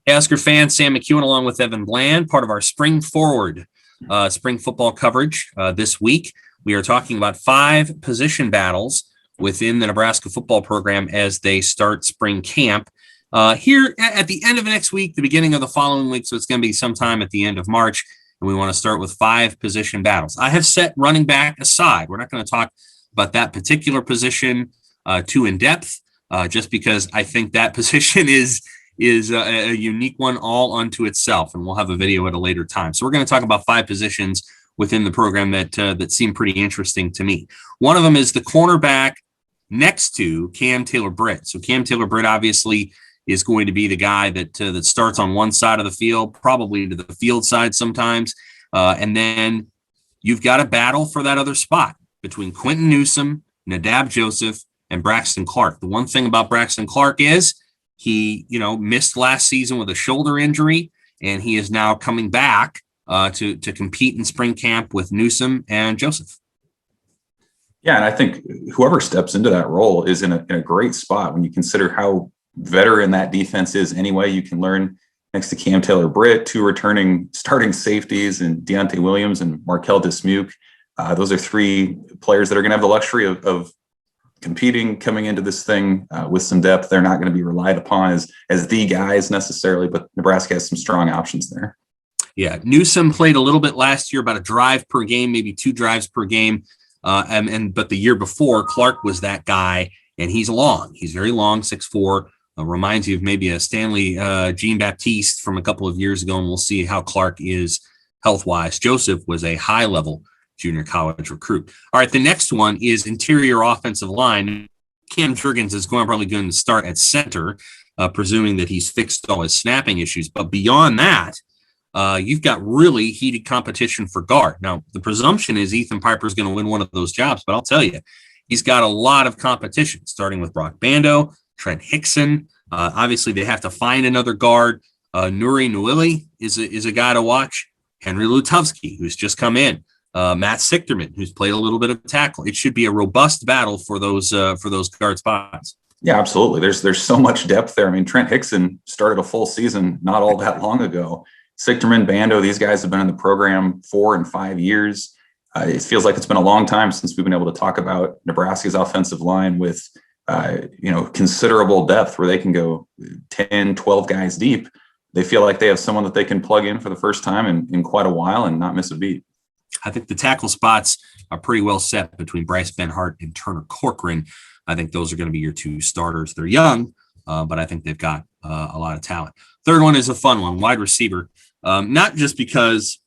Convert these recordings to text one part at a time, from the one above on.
Hey, Husker fans, Sam McKewon along with Evan Bland, part of our Spring Forward spring football coverage this week. We are talking about 5 position battles within the Nebraska football program as they start spring camp here at the end of next week, the beginning of the following week. So it's going to be sometime at the end of March. And we want to start with 5 position battles. I have set running back aside. We're not going to talk about that particular position too in depth, just because I think that position is a unique one all unto itself, and we'll have a video at a later time. So we're going to talk about 5 positions within the program that seem pretty interesting to me. One of them is the cornerback next to Cam Taylor-Britt. So Cam Taylor-Britt obviously is going to be the guy that starts on one side of the field, probably to the field side sometimes, and then you've got a battle for that other spot between Quentin Newsome, Nadab Joseph, and Braxton Clark. The one thing about Braxton Clark is he, missed last season with a shoulder injury, and he is now coming back to compete in spring camp with Newsome and Joseph. Yeah, and I think whoever steps into that role is in a great spot when you consider how veteran that defense is anyway. You can learn next to Cam Taylor-Britt, 2 returning starting safeties, and Deontay Williams and Markel Dismuke. Those are 3 players that are going to have the luxury of competing coming into this thing with some depth. They're not going to be relied upon as the guys necessarily, but Nebraska has some strong options there. Yeah, Newsome played a little bit last year, about a drive per game, maybe 2 drives per game. But the year before, Clark was that guy, and he's long. He's very long, 6'4". Reminds you of maybe a Stanley Jean-Baptiste from a couple of years ago, and we'll see how Clark is health-wise. Joseph was a high-level junior college recruit. All right, the next one is interior offensive line. Cam Jurgens is probably going to start at center, presuming that he's fixed all his snapping issues. But beyond that, you've got really heated competition for guard. Now, the presumption is Ethan Piper is going to win one of those jobs, but I'll tell you, he's got a lot of competition, starting with Brock Bando, Trent Hickson. Obviously, they have to find another guard. Nuri Nwili is a guy to watch. Henry Lutovsky, who's just come in. Matt Sichterman, who's played a little bit of tackle. It should be a robust battle for those guard spots. Yeah, absolutely. There's so much depth there. I mean, Trent Hickson started a full season not all that long ago. Sichterman, Bando, these guys have been in the program 4 and 5 years. It feels like it's been a long time since we've been able to talk about Nebraska's offensive line with considerable depth where they can go 10, 12 guys deep. They feel like they have someone that they can plug in for the first time in quite a while and not miss a beat. I think the tackle spots are pretty well set between Bryce Benhart and Turner Corcoran. I think those are going to be your 2 starters. They're young, but I think they've got a lot of talent. Third one is a fun one, wide receiver. Not just because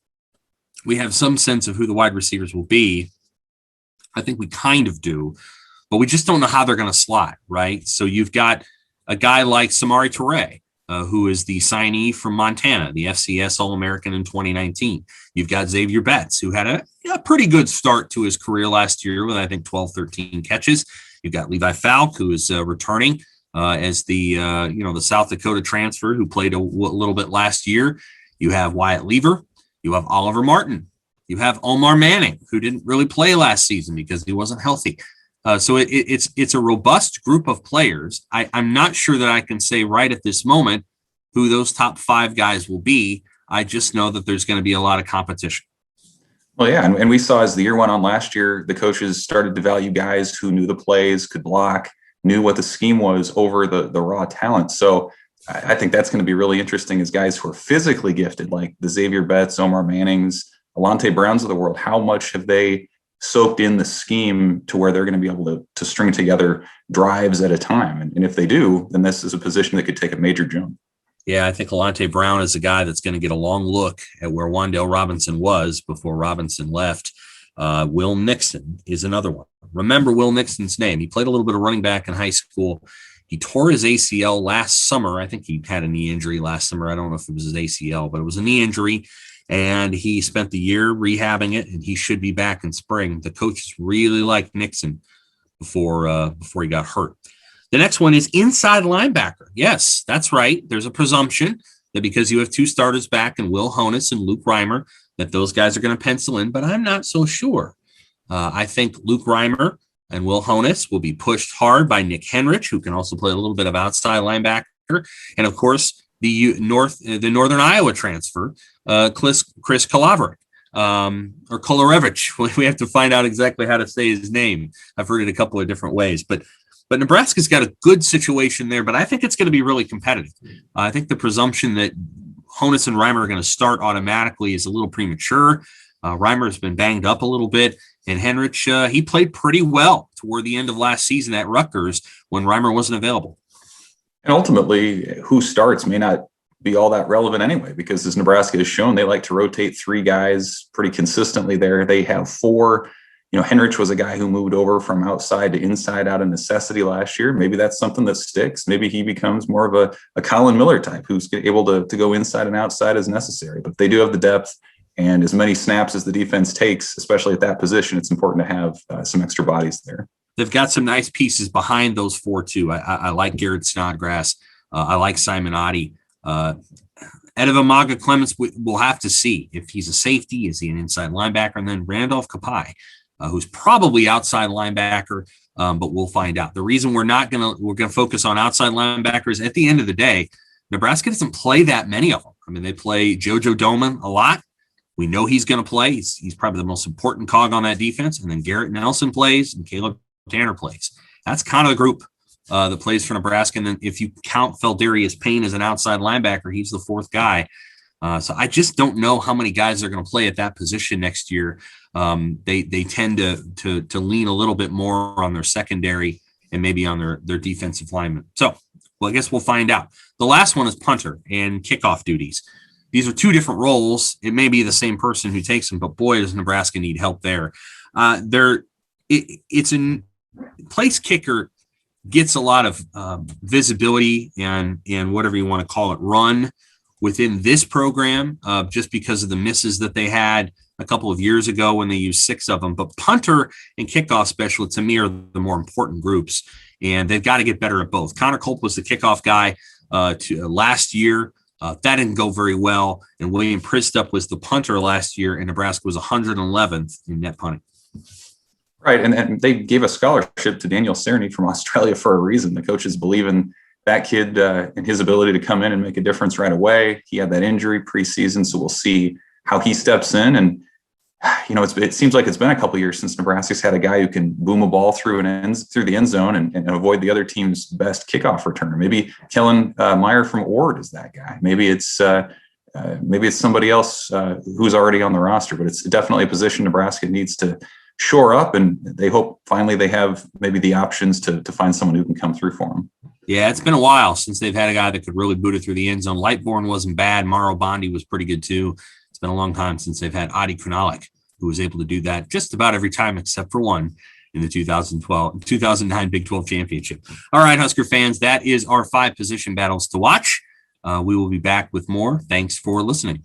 we have some sense of who the wide receivers will be. I think we kind of do, but we just don't know how they're going to slot, right? So you've got a guy like Samari Toure, who is the signee from Montana, the FCS All-American in 2019. You've got Xavier Betts, who had a pretty good start to his career last year with, I think, 12, 13 catches. You've got Levi Falk, who is returning as the South Dakota transfer who played a little bit last year. You have Wyatt Lever. You have Oliver Martin. You have Omar Manning, who didn't really play last season because he wasn't healthy. So it's a robust group of players. I'm not sure that I can say right at this moment who those top 5 guys will be. I just know that there's going to be a lot of competition. Well, yeah, and we saw as the year went on last year, the coaches started to value guys who knew the plays, could block, knew what the scheme was over the raw talent. So I think that's going to be really interesting as guys who are physically gifted, like the Xavier Betts, Omar Mannings, Alante Browns of the world. How much have they soaked in the scheme to where they're going to be able to string together drives at a time? And if they do, then this is a position that could take a major jump. Yeah, I think Alante Brown is a guy that's going to get a long look at where Wan'Dale Robinson was before Robinson left. Will Nixon is another one. Remember Will Nixon's name. He played a little bit of running back in high school. He tore his ACL last summer. I think he had a knee injury last summer. I don't know if it was his ACL, but it was a knee injury. And he spent the year rehabbing it, and he should be back in spring. The coaches really liked Nixon before he got hurt. The next one is inside linebacker. Yes, that's right. There's a presumption that because you have 2 starters back in Will Honus and Luke Reimer, that those guys are going to pencil in, but I'm not so sure. I think Luke Reimer and Will Honus will be pushed hard by Nick Henrich, who can also play a little bit of outside linebacker. And, of course, the Northern Iowa transfer, Chris Kolarevich, or Kolarevich. We have to find out exactly how to say his name. I've heard it a couple of different ways, but Nebraska's got a good situation there, but I think it's going to be really competitive. I think the presumption that Honus and Reimer are going to start automatically is a little premature. Reimer has been banged up a little bit, and Henrich, he played pretty well toward the end of last season at Rutgers when Reimer wasn't available. And ultimately, who starts may not be all that relevant anyway, because as Nebraska has shown, they like to rotate 3 guys pretty consistently there. They have 4. Henrich was a guy who moved over from outside to inside out of necessity last year. Maybe that's something that sticks. Maybe he becomes more of a Colin Miller type who's able to go inside and outside as necessary. But they do have the depth, and as many snaps as the defense takes, especially at that position, it's important to have some extra bodies there. They've got some nice pieces behind those 4 too. I like Garrett Snodgrass. I like Simon Oddie. Edevamaga Clements, we'll have to see if he's a safety. Is he an inside linebacker? And then Randolph Kapai, who's probably outside linebacker, but we'll find out. The reason we're gonna focus on outside linebackers at the end of the day, Nebraska doesn't play that many of them. I mean, they play JoJo Doman a lot. We know he's going to play. He's probably the most important cog on that defense. And then Garrett Nelson plays and Caleb Tanner plays. That's kind of the group that plays for Nebraska. And then if you count Feldarius Payne as an outside linebacker, he's the 4th guy. So I just don't know how many guys are going to play at that position next year. They tend to lean a little bit more on their secondary and maybe on their defensive linemen. So, I guess we'll find out. The last one is punter and kickoff duties. These are 2 different roles. It may be the same person who takes them, but boy, does Nebraska need help there. It's a place kicker gets a lot of visibility and whatever you want to call it, run within this program, just because of the misses that they had a couple of years ago when they used 6 of them. But punter and kickoff specialist, to me, are the more important groups, and they've got to get better at both. Connor Culp was the kickoff guy last year. That didn't go very well. And William Pristup was the punter last year, and Nebraska was 111th in net punting. Right. And they gave a scholarship to Daniel Cerny from Australia for a reason. The coaches believe in that kid and his ability to come in and make a difference right away. He had that injury preseason, so we'll see how he steps in. And, it seems like it's been a couple of years since Nebraska's had a guy who can boom a ball through the end zone and avoid the other team's best kickoff returner. Maybe Kellen Meyer from Ord is that guy. Maybe it's somebody else who's already on the roster, but it's definitely a position Nebraska needs to shore up, and they hope finally they have maybe the options to find someone who can come through for them. Yeah, it's been a while since they've had a guy that could really boot it through the end zone. Lightbourne wasn't bad. Mauro Bondi was pretty good too. It's been a long time since they've had Adi Kunalik, who was able to do that just about every time except for one in the 2009 Big 12 championship. All right, Husker fans, that is our 5 position battles to watch. We will be back with more. Thanks for listening.